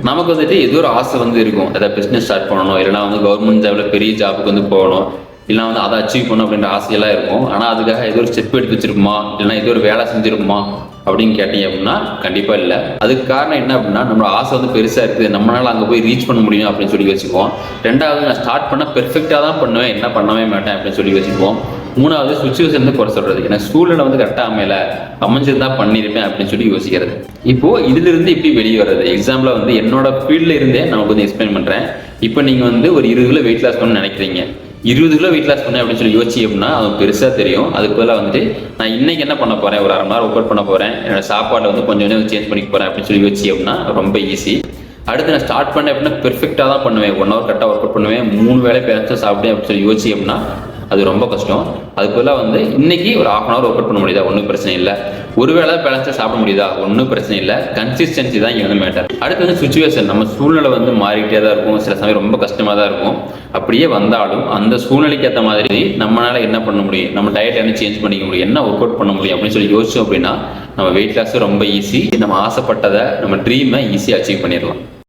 நமக்கு வந்துட்டு ஏதோ ஒரு ஆசை வந்து இருக்கும். ஏதாவது பிஸ்னஸ் ஸ்டார்ட் பண்ணணும், இல்லைனா வந்து கவர்மெண்ட் ஜாப்ல பெரிய ஜாபுக்கு வந்து போகணும், இல்லைனா வந்து அதை அச்சீவ் பண்ணணும் அப்படின்ற ஆசையெல்லாம் இருக்கும். ஆனால் அதுக்காக ஏதோ ஒரு ஸ்டெப் எடுத்து வச்சிருக்குமா, இல்லைனா ஏதோ ஒரு வேலை செஞ்சிருக்குமா அப்படின்னு கேட்டீங்க அப்படின்னா கண்டிப்பாக இல்லை. அதுக்கு காரணம் என்ன அப்படின்னா, நம்மளோட ஆசை வந்து பெருசாக இருக்குது, நம்மளால அங்கே போய் ரீச் பண்ண முடியும் அப்படின்னு சொல்லி வச்சுக்குவோம். ரெண்டாவது, நான் ஸ்டார்ட் பண்ண பெர்ஃபெக்டாக தான் பண்ணுவேன், என்ன பண்ணவே மாட்டேன் அப்படின்னு சொல்லி வச்சுக்குவோம். மூணாவது, சுச்சுவேஷன் வந்து குறை சொல்றது. ஏன்னா சூழ்நிலை வந்து கரெக்டாக அமைஞ்சிருந்தா பண்ணியிருப்பேன் அப்படின்னு சொல்லி யோசிக்கிறது. இப்போ இதுல இருந்து இப்படி வெளியே வர்றது, எக்ஸாம்பிளா வந்து என்னோட ஃபீல்ட்ல இருந்தே நான் கொஞ்சம் எக்ஸ்பிளைன் பண்றேன். இப்போ நீங்க வந்து ஒரு 20 கிலோ வெயிட் லாஸ் பண்ணணும்னு நினைக்கிறீங்க. 20 கிலோ வெயிட் லாஸ் பண்ணேன் அப்படின்னு சொல்லி யோசிச்சு அப்படின்னா அது பெருசா தெரியும். அதுக்கு பதிலாக வந்துட்டு நான் இன்னைக்கு என்ன பண்ண போறேன், ஒரு 1/2 மணி நேரம் ஒர்க் அவுட் பண்ண போறேன், என்னோட சாப்பாடு வந்து கொஞ்சம் கொஞ்சம் சேஞ்ச் பண்ணிக்க போறேன் அப்படின்னு சொல்லி யோசிச்சு அப்படின்னா ரொம்ப ஈஸி. அடுத்து நான் ஸ்டார்ட் பண்ணேன் அப்படின்னா பெர்ஃபெக்டாக தான் பண்ணுவேன், 1 ஹவர் கரெக்டாக ஒர்க் அவுட் பண்ணுவேன், 3 வேளை பேலன்ஸாக சாப்பிட்டேன் அப்படின்னு சொல்லி யோசிச்சு அப்படின்னா அது ரொம்ப கஷ்டம். அதுக்கு பதிலாக வந்து இன்னைக்கு ஒரு 1/2 மணி நேரம் ஒர்க் அவுட் பண்ண முடியுதா, ஒன்றும் பிரச்சனை இல்லை. ஒருவேளை பேலன்ஸாக சாப்பிட முடியுதா, ஒன்றும் பிரச்சனை இல்லை. கன்சிஸ்டன்சி தான் இங்கே வந்து மேட்டர். அடுத்து வந்து சுச்சுவேஷன், நம்ம சூழ்நிலை வந்து மாறிக்கிட்டே தான் இருக்கும், சில சமயம் ரொம்ப கஷ்டமாக தான் இருக்கும். அப்படியே வந்தாலும் அந்த சூழ்நிலைக்கு ஏற்ற மாதிரி நம்மளால என்ன பண்ண முடியும், நம்ம டயட் என்ன சேஞ்ச் பண்ணிக்க முடியும், என்ன ஒர்க் அவுட் பண்ண முடியும் அப்படின்னு சொல்லி யோசிச்சோம் அப்படின்னா நம்ம வெயிட் லாஸ் ரொம்ப ஈஸி. நம்ம ஆசைப்பட்டதை, நம்ம ட்ரீமை ஈஸியாக அச்சீவ் பண்ணிடலாம்.